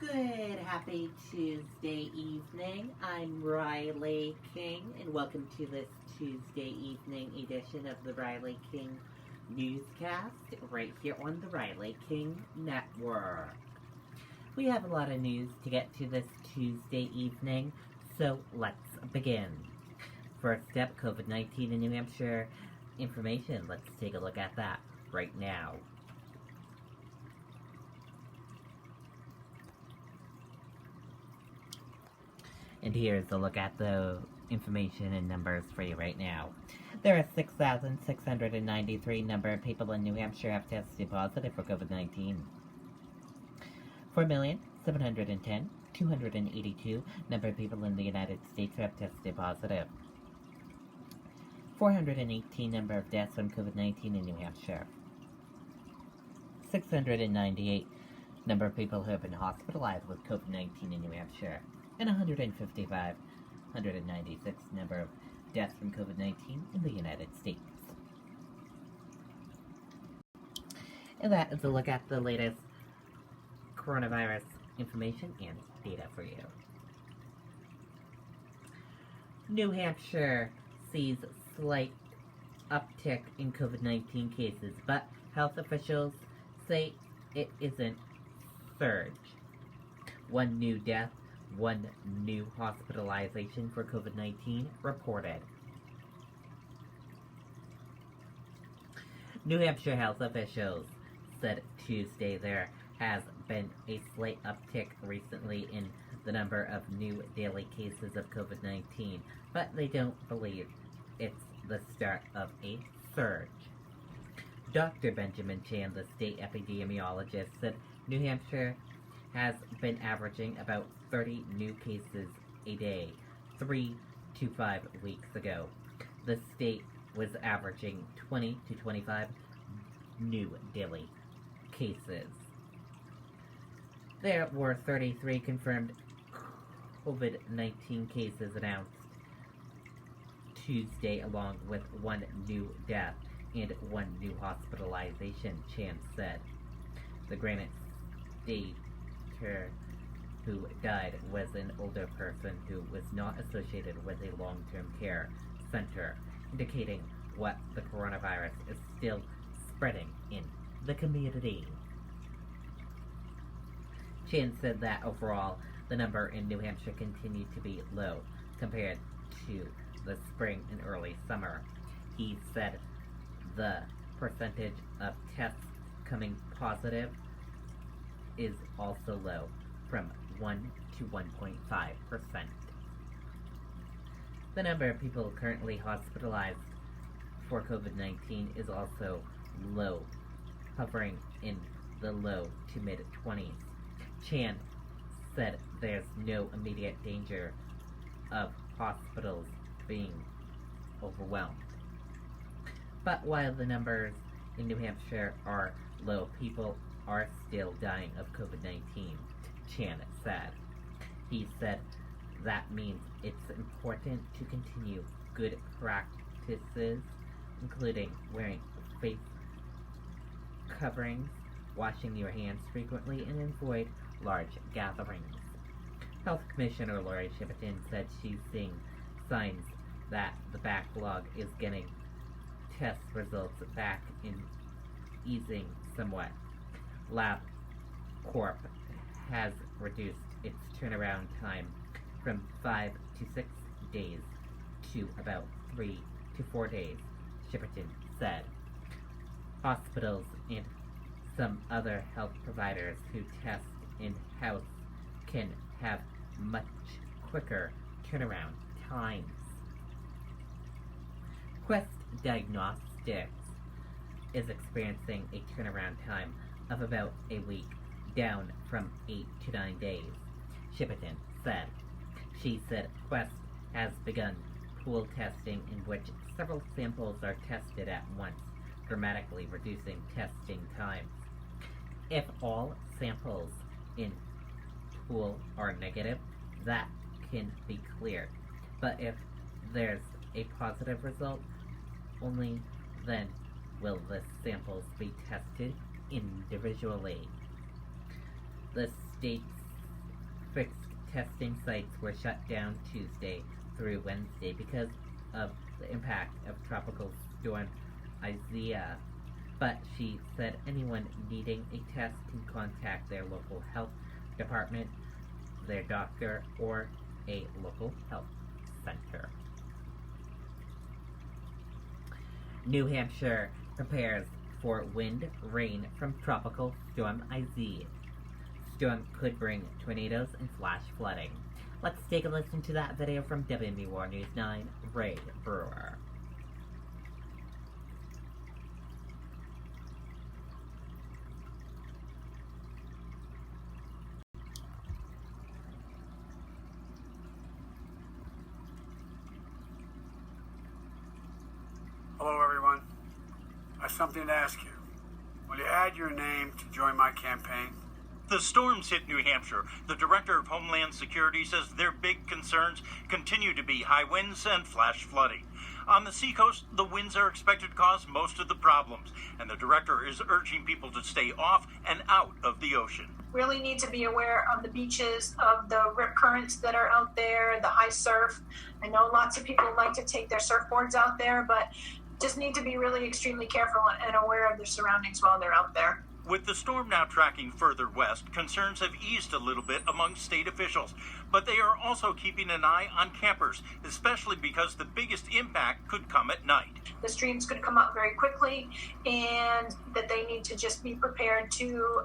Good, happy Tuesday evening. I'm Riley King, and welcome to this Tuesday evening edition of the Riley King Newscast, right here on the Riley King Network. We have a lot of news to get to this Tuesday evening, so let's begin. First up, COVID-19 in New Hampshire information. Let's take a look at that right now. And here's a look at the information and numbers for you right now. There are 6,693 number of people in New Hampshire have tested positive for COVID-19. 4,710,282 number of people in the United States have tested positive. 418 number of deaths from COVID-19 in New Hampshire. 698 number of people who have been hospitalized with COVID-19 in New Hampshire. And 196 number of deaths from COVID-19 in the United States. And that is a look at the latest coronavirus information and data for you. New Hampshire sees slight uptick in COVID-19 cases, but health officials say it isn't surge. One new death, one new hospitalization for COVID-19 reported. New Hampshire health officials said Tuesday there has been a slight uptick recently in the number of new daily cases of COVID-19, but they don't believe it's the start of a surge. Dr. Benjamin Chan, the state epidemiologist, said New Hampshire has been averaging about 30 new cases a day 3 to 5 weeks ago. The state was averaging 20 to 25 new daily cases. There were 33 confirmed COVID-19 cases announced Tuesday, along with one new death and one new hospitalization, Chan said. The Granite State who died was an older person who was not associated with a long-term care center, indicating what the coronavirus is still spreading in the community. Chan said that overall, the number in New Hampshire continued to be low compared to the spring and early summer. He said the percentage of tests coming positive is also low, from 1 to 1.5%. The number of people currently hospitalized for COVID-19 is also low, hovering in the low to mid-20s. Chan said there's no immediate danger of hospitals being overwhelmed. But while the numbers in New Hampshire are low, people are still dying of COVID-19, Chan said. He said that means it's important to continue good practices, including wearing face coverings, washing your hands frequently, and avoid large gatherings. Health Commissioner Lori Shipperton said she's seeing signs that the backlog is getting test results back in easing somewhat. LabCorp has reduced its turnaround time from 5 to 6 days to about 3 to 4 days, Shipperton said. Hospitals and some other health providers who test in-house can have much quicker turnaround times. Quest Diagnostics is experiencing a turnaround time of about a week, down from 8 to 9 days, Shipperton said. She said Quest has begun pool testing in which several samples are tested at once, dramatically reducing testing times. If all samples in pool are negative, that can be cleared. But if there's a positive result, only then will the samples be tested individually. The state's fixed testing sites were shut down Tuesday through Wednesday because of the impact of Tropical Storm Isaiah. But she said anyone needing a test can contact their local health department, their doctor, or a local health center. New Hampshire prepares for wind, rain from Tropical Storm Isaiah. Storm could bring tornadoes and flash flooding. Let's take a listen to that video from WMUR News 9, Ray Brewer. Hello everyone. I have something to ask you. Will you add your name to join my campaign? The storms hit New Hampshire. The Director of Homeland Security says their big concerns continue to be high winds and flash flooding. On the seacoast, the winds are expected to cause most of the problems, and the director is urging people to stay off and out of the ocean. Really need to be aware of the beaches, of the rip currents that are out there, the high surf. I know lots of people like to take their surfboards out there, but just need to be really extremely careful and aware of their surroundings while they're out there. With the storm now tracking further west, concerns have eased a little bit among state officials, but they are also keeping an eye on campers, especially because the biggest impact could come at night. The streams could come up very quickly, and that they need to just be prepared to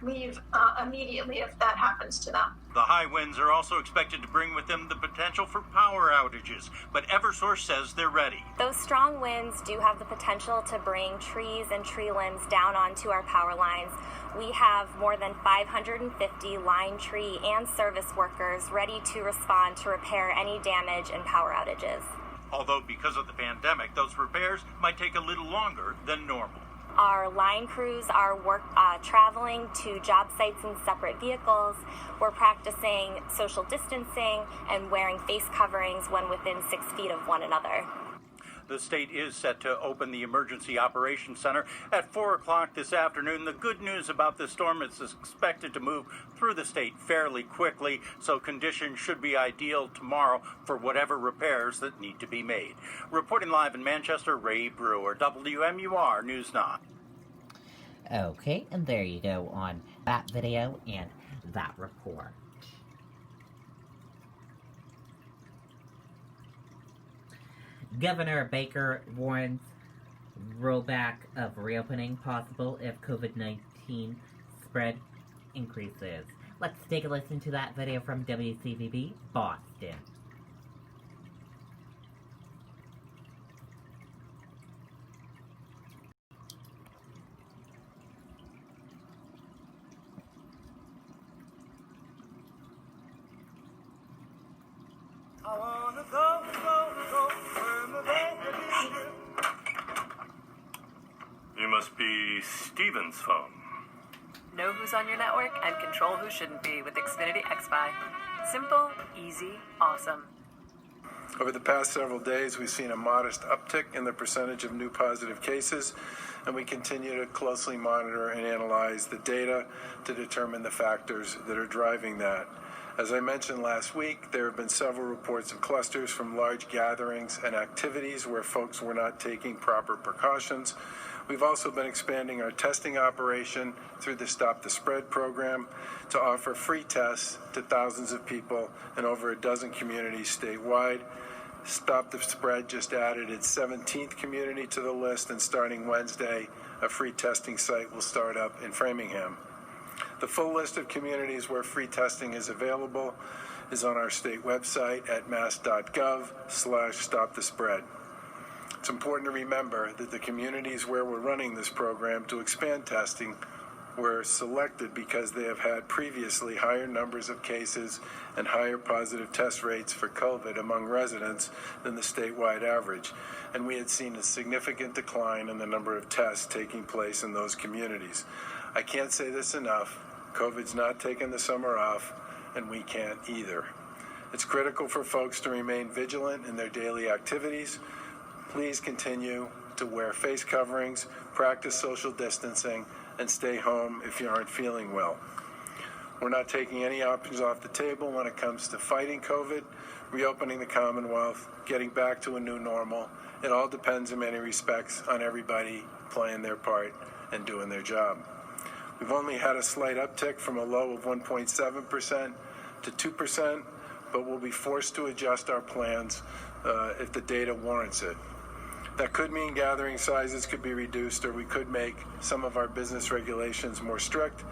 leave immediately if that happens to them. The high winds are also expected to bring with them the potential for power outages, but Eversource says they're ready. Those strong winds do have the potential to bring trees and tree limbs down onto our power lines. We have more than 550 line tree and service workers ready to respond to repair any damage and power outages. Although because of the pandemic, those repairs might take a little longer than normal. Our line crews are traveling to job sites in separate vehicles. We're practicing social distancing and wearing face coverings when within 6 feet of one another. The state is set to open the Emergency Operations Center at 4 o'clock this afternoon. The good news about this storm is it's expected to move through the state fairly quickly, so conditions should be ideal tomorrow for whatever repairs that need to be made. Reporting live in Manchester, Ray Brewer, WMUR News 9. Okay, and there you go on that video and that report. Governor Baker warns rollback of reopening possible if COVID-19 spread increases. Let's take a listen to that video from WCVB Boston. I wanna go where my baby is. You must be Steven's phone. Know who's on your network and control who shouldn't be with Xfinity XFi. Simple, easy, awesome. Over the past several days, we've seen a modest uptick in the percentage of new positive cases, and we continue to closely monitor and analyze the data to determine the factors that are driving that. As I mentioned last week, there have been several reports of clusters from large gatherings and activities where folks were not taking proper precautions. We've also been expanding our testing operation through the Stop the Spread program to offer free tests to thousands of people in over a dozen communities statewide. Stop the Spread just added its 17th community to the list, and starting Wednesday, a free testing site will start up in Framingham. The full list of communities where free testing is available is on our state website at mass.gov/stopthespread. It's important to remember that the communities where we're running this program to expand testing were selected because they have had previously higher numbers of cases and higher positive test rates for COVID among residents than the statewide average. And we had seen a significant decline in the number of tests taking place in those communities. I can't say this enough. COVID's not taking the summer off, and we can't either. It's critical for folks to remain vigilant in their daily activities. Please continue to wear face coverings, practice social distancing, and stay home if you aren't feeling well. We're not taking any options off the table when it comes to fighting COVID, reopening the Commonwealth, getting back to a new normal. It all depends in many respects on everybody playing their part and doing their job. We've only had a slight uptick from a low of 1.7% to 2%, but we'll be forced to adjust our plans if the data warrants it. That could mean gathering sizes could be reduced, or we could make some of our business regulations more strict.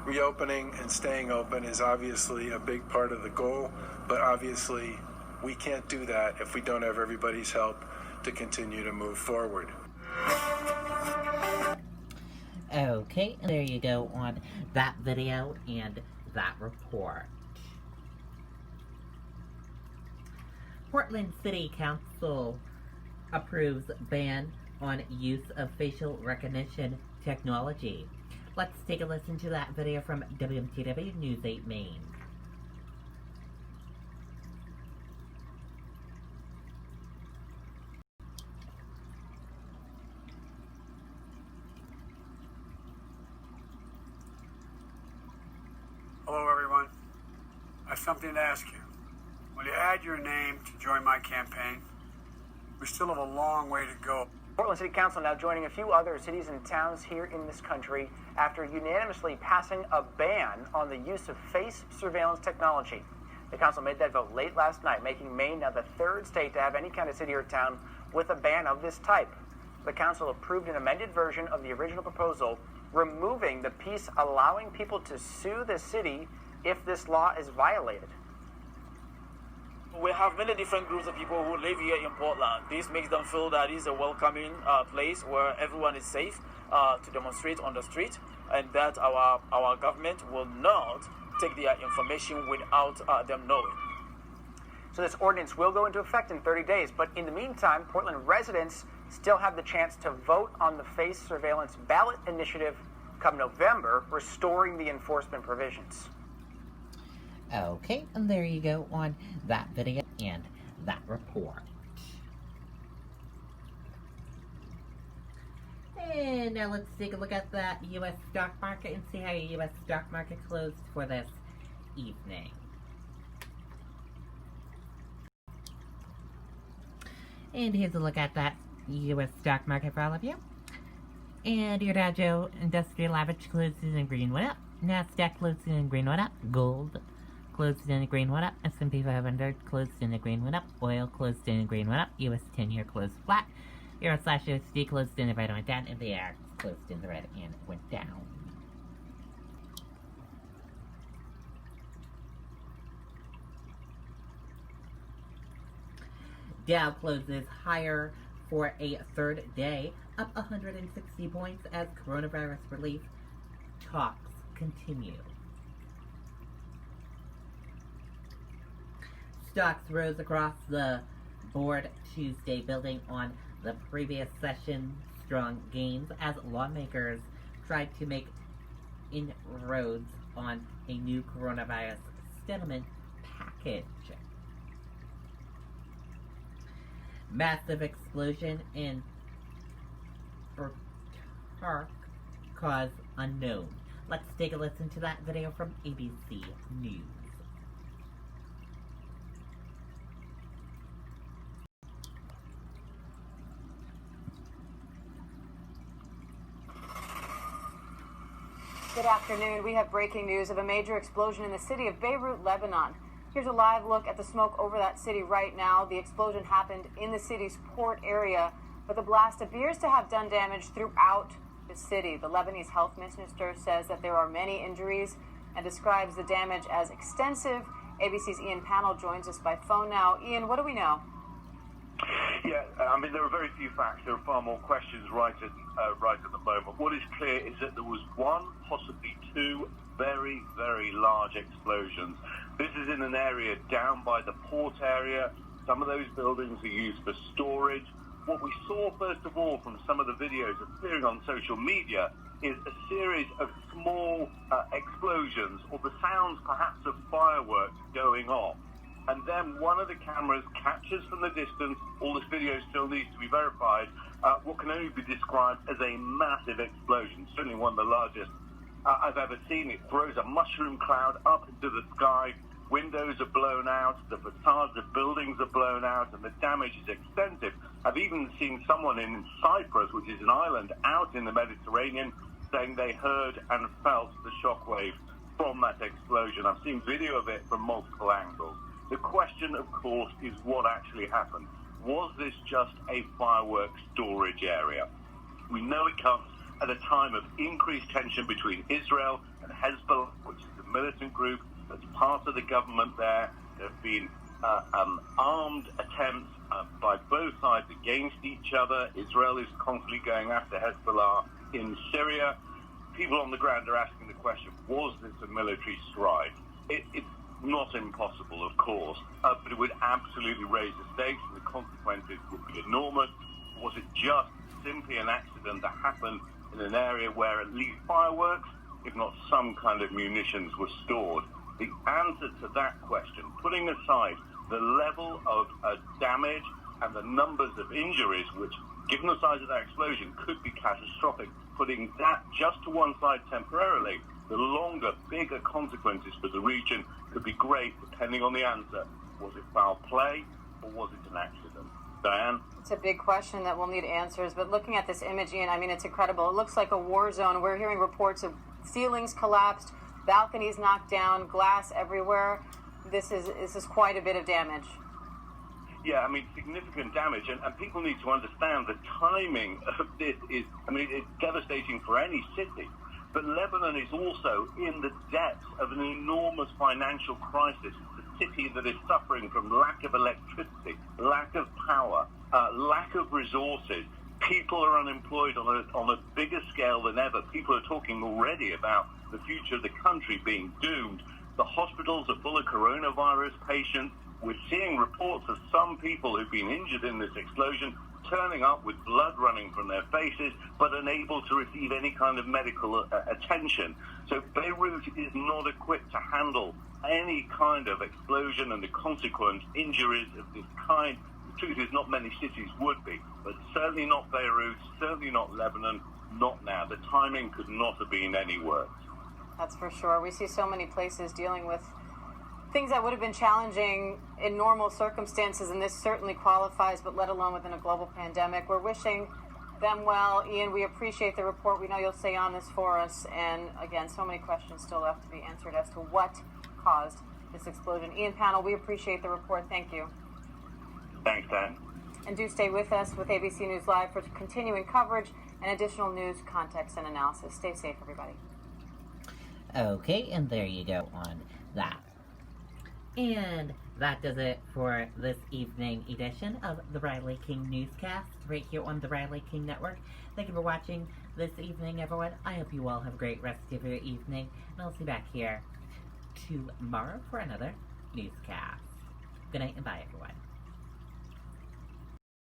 Reopening and staying open is obviously a big part of the goal, but obviously we can't do that if we don't have everybody's help to continue to move forward. Okay, and there you go on that video and that report. Portland City Council approves ban on use of facial recognition technology. Let's take a listen to that video from WMTW News 8 Maine. Hello, everyone. I have something to ask you. Will you add your name to join my campaign? We still have a long way to go. Portland City Council now joining a few other cities and towns here in this country after unanimously passing a ban on the use of face surveillance technology. The council made that vote late last night, making Maine now the third state to have any kind of city or town with a ban of this type. The council approved an amended version of the original proposal, removing the piece allowing people to sue the city if this law is violated. We have many different groups of people who live here in Portland. This makes them feel that it's a welcoming place where everyone is safe to demonstrate on the street, and that our government will not take their information without them knowing. So this ordinance will go into effect in 30 days, but in the meantime, Portland residents still have the chance to vote on the face surveillance ballot initiative come November, restoring the enforcement provisions. Okay, and there you go on that video and that report. And now let's take a look at that U.S. stock market and see how your U.S. stock market closed for this evening. And here's a look at that U.S. stock market for all of you. And your Dow Jones Industrial Average closes in green, went up. NASDAQ closes in green, went up. Gold closed in the green, went up. S&P 500 closed in the green, went up. Oil closed in the green, went up. US 10-year closed flat. Euro/USD closed in the red and went down. And the ARX closed in the red and went down. Dow closes higher for a third day, up 160 points as coronavirus relief talks continue. Stocks rose across the board Tuesday, building on the previous session's strong gains as lawmakers tried to make inroads on a new coronavirus settlement package. Massive explosion in Ark cause unknown. Let's take a listen to that video from ABC News. Good afternoon. We have breaking news of a major explosion in the city of Beirut, Lebanon. Here's a live look at the smoke over that city right now. The explosion happened in the city's port area, but the blast appears to have done damage throughout the city. The Lebanese health minister says that there are many injuries and describes the damage as extensive. ABC's Ian Pannell joins us by phone now. Ian, what do we know? Yeah, I mean, there are very few facts. There are far more questions right at the moment. What is clear is that there was one, possibly two, very, very large explosions. This is in an area down by the port area. Some of those buildings are used for storage. What we saw, first of all, from some of the videos appearing on social media is a series of small explosions, or the sounds perhaps of fireworks going off. And then one of the cameras captures from the distance, all this video still needs to be verified, what can only be described as a massive explosion, certainly one of the largest I've ever seen. It throws a mushroom cloud up into the sky. Windows are blown out, the facades of buildings are blown out, and the damage is extensive. I've even seen someone in Cyprus, which is an island out in the Mediterranean, saying they heard and felt the shockwave from that explosion. I've seen video of it from multiple angles. The question, of course, is what actually happened. Was this just a fireworks storage area? We know it comes at a time of increased tension between Israel and Hezbollah, which is a militant group that's part of the government there. There have been armed attempts by both sides against each other. Israel is constantly going after Hezbollah in Syria. People on the ground are asking the question, was this a military strike? It's not impossible, of course, but it would absolutely raise the stakes, and the consequences would be enormous. Was it just simply an accident that happened in an area where at least fireworks, if not some kind of munitions, were stored? The answer to that question, putting aside the level of damage and the numbers of injuries, which, given the size of that explosion, could be catastrophic, putting that just to one side temporarily, the longer, bigger consequences for the region could be great, depending on the answer. Was it foul play, or was it an accident? Diane? It's a big question that will need answers, but looking at this image, Ian, I mean, it's incredible. It looks like a war zone. We're hearing reports of ceilings collapsed, balconies knocked down, glass everywhere. This is quite a bit of damage. Yeah, I mean, significant damage, and people need to understand the timing of this is, I mean, it's devastating for any city. But Lebanon is also in the depths of an enormous financial crisis. It's a city that is suffering from lack of electricity, lack of power, lack of resources. People are unemployed on a bigger scale than ever. People are talking already about the future of the country being doomed. The hospitals are full of coronavirus patients. We're seeing reports of some people who've been injured in this explosion turning up with blood running from their faces, but unable to receive any kind of medical attention. So Beirut is not equipped to handle any kind of explosion and the consequent injuries of this kind. The truth is, not many cities would be, but certainly not Beirut, certainly not Lebanon, not now. The timing could not have been any worse. That's for sure. We see so many places dealing with things that would have been challenging in normal circumstances, and this certainly qualifies, but let alone within a global pandemic. We're wishing them well. Ian, we appreciate the report. We know you'll stay on this for us. And again, so many questions still left to be answered as to what caused this explosion. Ian Panel, we appreciate the report. Thank you. Thanks, Dan. And do stay with us with ABC News Live for continuing coverage and additional news, context, and analysis. Stay safe, everybody. Okay, and there you go on that. And that does it for this evening edition of the Riley King Newscast, right here on the Riley King Network. Thank you for watching this evening, everyone. I hope you all have a great rest of your evening, and I'll see you back here tomorrow for another newscast. Good night and bye, everyone.